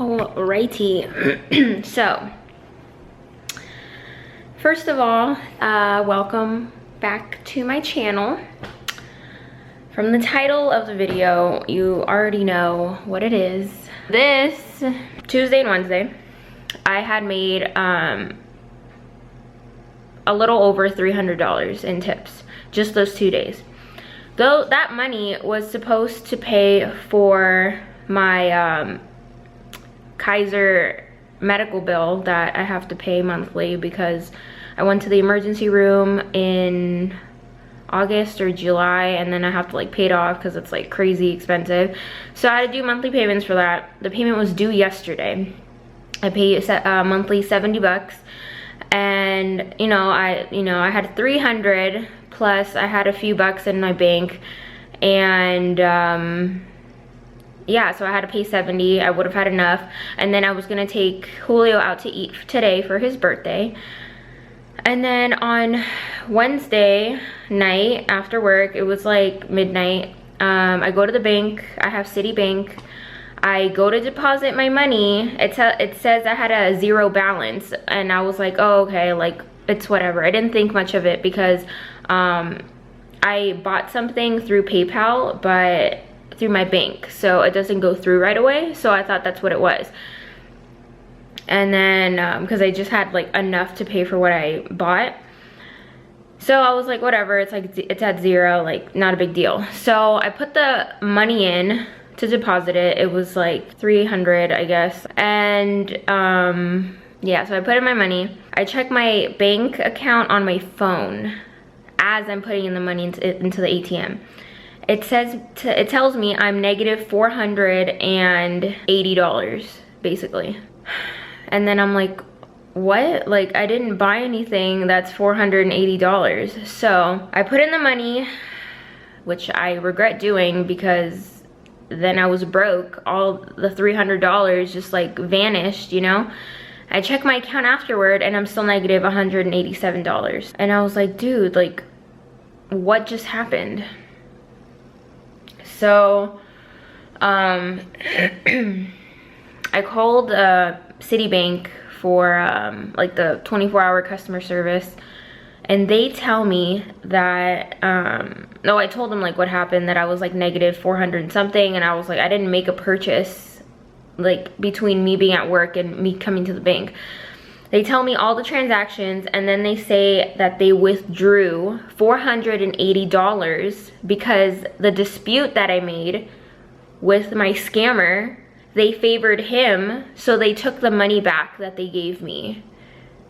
Alrighty. So, first of all, welcome back to my channel. From the title of the video, you already know what it is. This Tuesday and Wednesday, I had made a little over $300 in tips, just those 2 days. Though that money was supposed to pay for my Kaiser medical bill that I have to pay monthly because I went to the emergency room in August or July, and then I have to like pay it off because it's like crazy expensive. So I had to do monthly payments for that. The payment was due yesterday. I paid monthly $70, and I had 300 plus I had a few bucks in my bank, and yeah, so I had to pay 70. I would have had enough, and then I was gonna take Julio out to eat today for his birthday. And then on Wednesday night after work, it was like midnight, I go to the bank. I have Citibank. I go to deposit my money. It says I had a zero balance, and I was like, oh, okay, like it's whatever. I didn't think much of it because I bought something through PayPal, but through my bank, so it doesn't go through right away. So I thought that's what it was. And then because I just had like enough to pay for what I bought, so I was like, whatever, it's like it's at zero, like not a big deal. So I put the money in to deposit it. It was like 300, I guess. And yeah, so I put in my money. I check my bank account on my phone as I'm putting in the money into the ATM. It tells me I'm negative $480 basically. And then I'm like, what? Like, I didn't buy anything that's $480. So I put in the money, which I regret doing because then I was broke. All the $300 just like vanished, you know? I checked my account afterward and I'm still negative $187. And I was like, dude, like, what just happened? So, I called Citibank for like the 24-hour customer service, and they tell me that, no, I told them like what happened, that I was like negative 400 and something, and I was like, I didn't make a purchase like between me being at work and me coming to the bank. They tell me all the transactions, and then they say that they withdrew $480 because the dispute that I made with my scammer, they favored him, so they took the money back that they gave me.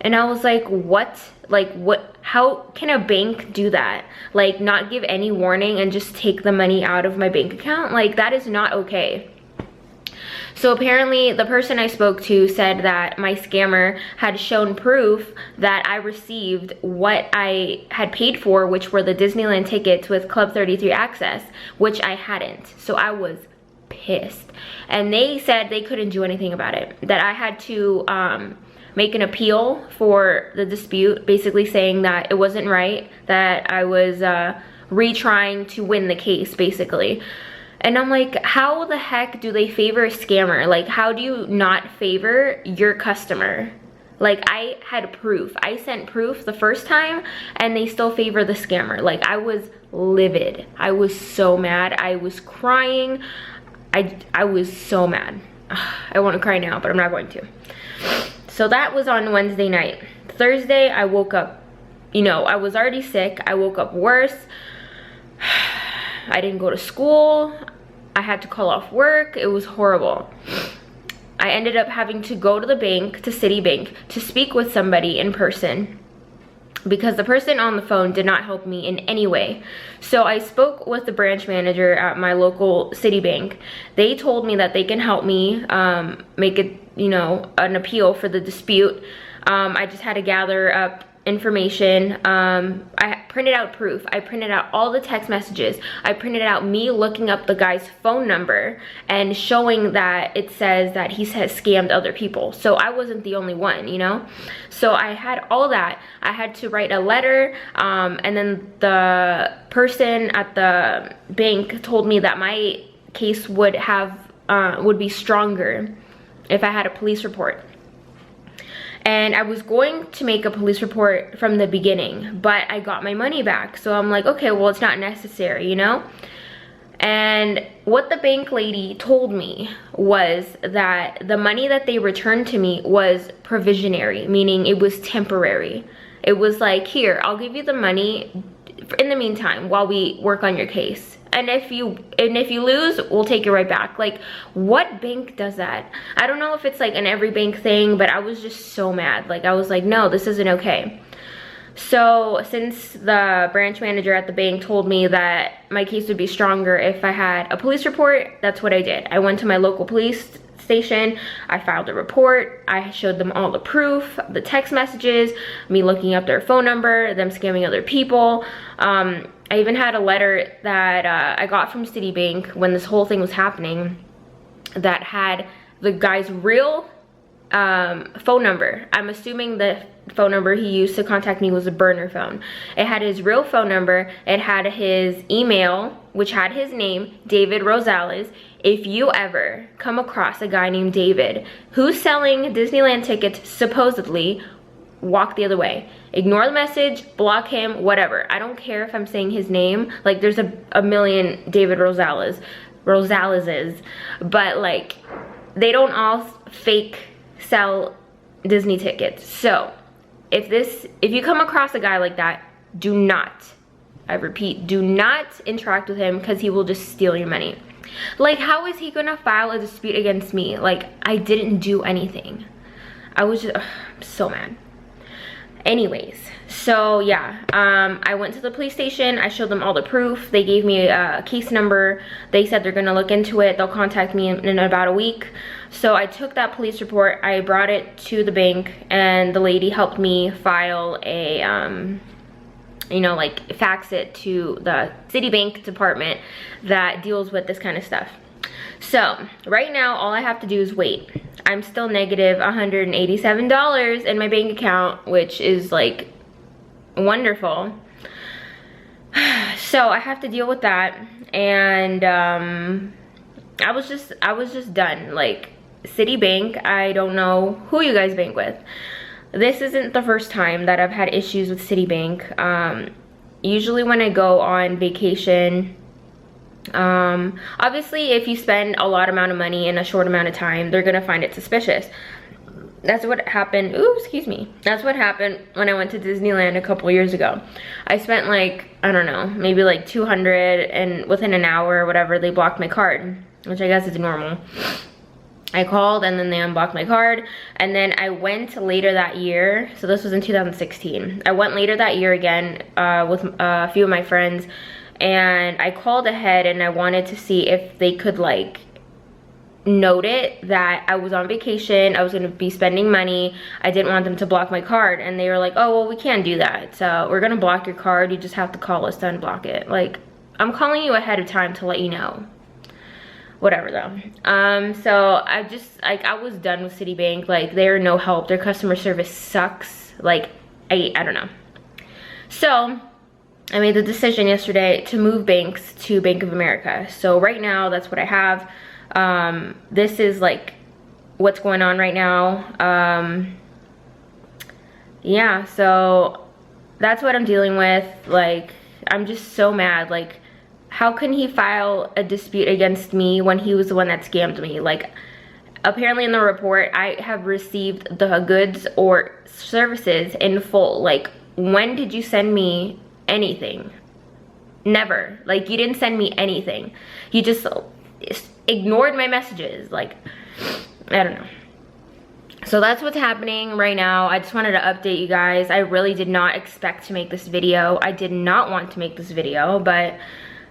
And I was like, what? Like, what? How can a bank do that? Like, not give any warning and just take the money out of my bank account? Like, that is not okay. So apparently the person I spoke to said that my scammer had shown proof that I received what I had paid for, which were the Disneyland tickets with Club 33 access, which I hadn't. So I was pissed. And they said they couldn't do anything about it, that I had to make an appeal for the dispute, basically saying that it wasn't right, that I was retrying to win the case, basically. And I'm like, how the heck do they favor a scammer? Like, how do you not favor your customer? Like, I had proof. I sent proof the first time, and they still favor the scammer. Like, I was livid. I was so mad. I was crying. I was so mad. I want to cry now, but I'm not going to. So that was on Wednesday night. Thursday, I woke up, I was already sick. I woke up worse. I didn't go to school. I had to call off work. It was horrible. I ended up having to go to the bank, to Citibank, to speak with somebody in person because the person on the phone did not help me in any way. So I spoke with the branch manager at my local Citibank. They told me that they can help me make it, an appeal for the dispute. I just had to gather up information. I printed out proof. I printed out all the text messages. I printed out me looking up the guy's phone number and showing that it says that he has scammed other people. So I wasn't the only one, So I had all that. I had to write a letter, and then the person at the bank told me that my case would be stronger if I had a police report. And I was going to make a police report from the beginning, but I got my money back. So I'm like, okay, well, it's not necessary, you know? And what the bank lady told me was that the money that they returned to me was provisionary, meaning it was temporary. It was like, here, I'll give you the money in the meantime while we work on your case. And if you lose, we'll take it right back. Like, what bank does that? I don't know if it's like an every bank thing, but I was just so mad. Like, I was like, no, this isn't okay. So since the branch manager at the bank told me that my case would be stronger if I had a police report, that's what I did. I went to my local police station, I filed a report, I showed them all the proof, the text messages, me looking up their phone number, them scamming other people. I even had a letter that I got from Citibank when this whole thing was happening that had the guy's real phone number. I'm assuming the phone number he used to contact me was a burner phone. It had his real phone number. It had his email, which had his name, David Rosales. If you ever come across a guy named David who's selling Disneyland tickets, supposedly, walk the other way. Ignore the message, block him, whatever. I don't care if I'm saying his name. Like, there's a million David Rosaleses, but like, they don't all fake sell Disney tickets. So if you come across a guy like that, do not, I repeat, do not interact with him, because he will just steal your money. Like, how is he gonna file a dispute against me? Like, I didn't do anything. I was just so mad. Anyways, so yeah, I went to the police station. I showed them all the proof. They gave me a case number. They said they're gonna look into it. They'll contact me in about a week. So I took that police report, I brought it to the bank, and the lady helped me file a, you know, like fax it to the Citibank department that deals with this kind of stuff. So right now, all I have to do is wait. I'm still negative $187 in my bank account, which is like wonderful. So I have to deal with that, and I was just done. Like, Citibank, I don't know who you guys bank with. This isn't the first time that I've had issues with Citibank. Usually when I go on vacation, obviously if you spend a lot amount of money in a short amount of time, they're gonna find it suspicious. That's what happened. Ooh, excuse me. That's what happened when I went to Disneyland a couple years ago. I spent like, I don't know, maybe like $200, and within an hour or whatever, they blocked my card, which I guess is normal. I called, and then they unblocked my card, and then I went later that year. So this was in 2016. I went later that year again with a few of my friends, and I called ahead, and I wanted to see if they could like note it that I was on vacation, I was gonna be spending money, I didn't want them to block my card. And they were like, oh, well, we can't do that, so we're gonna block your card, you just have to call us to unblock it. Like, I'm calling you ahead of time to let you know. Whatever though. So I just, like, I was done with Citibank. Like, they're no help, their customer service sucks. Like, I don't know. So I made the decision yesterday to move banks to Bank of America. So right now, that's what I have. This is like what's going on right now. Yeah, so that's what I'm dealing with. Like, I'm just so mad. Like, how can he file a dispute against me when he was the one that scammed me? Like, apparently in the report, I have received the goods or services in full. Like, when did you send me anything? Never. Like, you didn't send me anything. You just ignored my messages. Like, I don't know. So that's what's happening right now. I just wanted to update you guys. I really did not expect to make this video. I did not want to make this video, but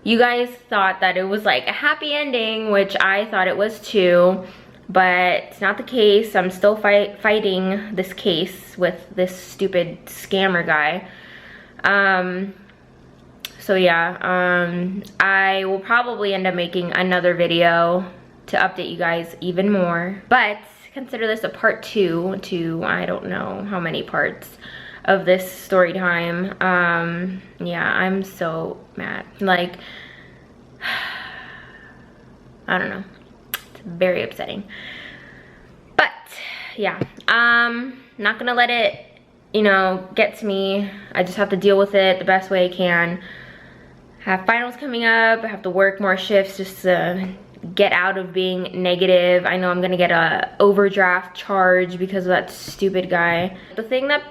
you guys thought that it was like a happy ending, which I thought it was too, but it's not the case. I'm still fighting this case with this stupid scammer guy. So yeah, I will probably end up making another video to update you guys even more, but consider this a part 2 to I don't know how many parts of this story time. Yeah, I'm so mad. Like, I don't know, it's very upsetting. yeah, not gonna let it, you know, get to me. I just have to deal with it the best way I can. Have finals coming up. I have to work more shifts just to get out of being negative. I know I'm gonna get a overdraft charge because of that stupid guy. The thing that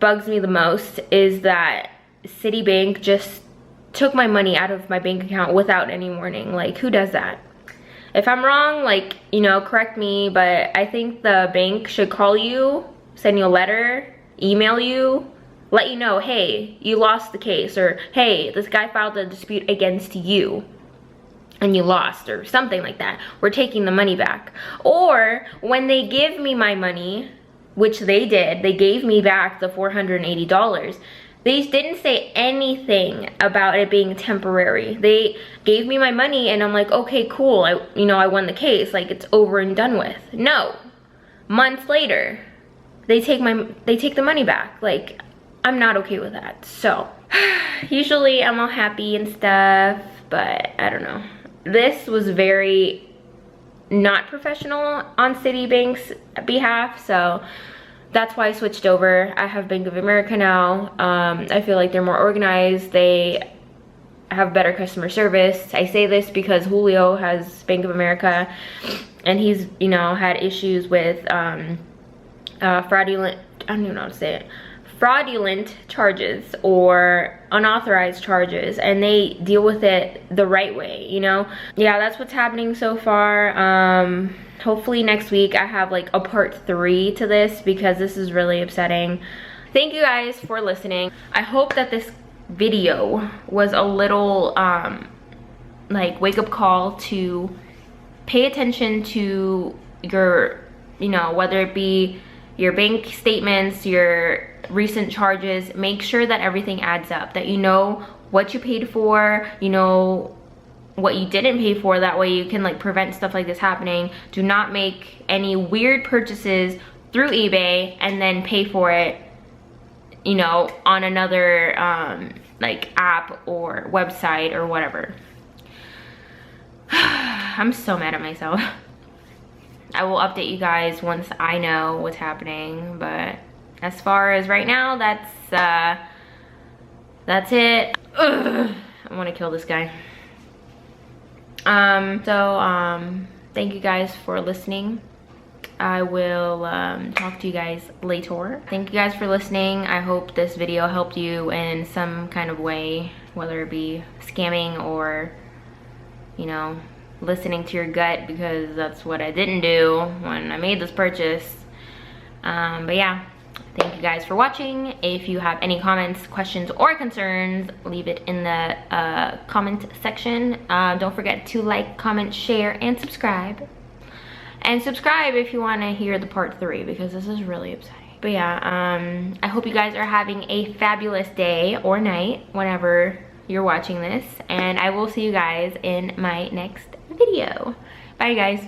bugs me the most is that Citibank just took my money out of my bank account without any warning. Like, who does that? If I'm wrong, like, you know, correct me, but I think the bank should call you, send you a letter, email you, let you know, hey, you lost the case, or hey, this guy filed a dispute against you and you lost, or something like that. We're taking the money back. Or when they give me my money, which they did, they gave me back the $480. They didn't say anything about it being temporary. They gave me my money and I'm like, okay, cool. I won the case. Like, it's over and done with. No. Months later, they take the money back. Like, I'm not okay with that. So, usually I'm all happy and stuff, but I don't know. This was very not professional on Citibank's behalf, so that's why I switched over. I have Bank of America now. I feel like they're more organized. They have better customer service. I say this because Julio has Bank of America and he's, you know, had issues with fraudulent, I don't even know how to say it, fraudulent charges or unauthorized charges, and they deal with it the right way, you know? Yeah, that's what's happening so far. Hopefully next week I have like a part 3 to this because this is really upsetting. Thank you guys for listening. I hope that this video was a little like wake-up call to pay attention to your, you know, whether it be your bank statements, your recent charges. Make sure that everything adds up, that you know what you paid for, you know what you didn't pay for. That way you can like prevent stuff like this happening. Do not make any weird purchases through eBay and then pay for it, you know, on another like app or website or whatever. I'm so mad at myself. I will update you guys once I know what's happening, but as far as right now, that's it. Ugh, I want to kill this guy. Thank you guys for listening. I will talk to you guys later. Thank you guys for listening. I hope this video helped you in some kind of way, whether it be scamming or, you know, listening to your gut, because that's what I didn't do when I made this purchase. But yeah, thank you guys for watching. If you have any comments, questions, or concerns, leave it in the comment section. Don't forget to like, comment, share, and subscribe. And subscribe if you want to hear the part 3, because this is really upsetting. But yeah, I hope you guys are having a fabulous day or night whenever you're watching this, and I will see you guys in my next video. Bye guys.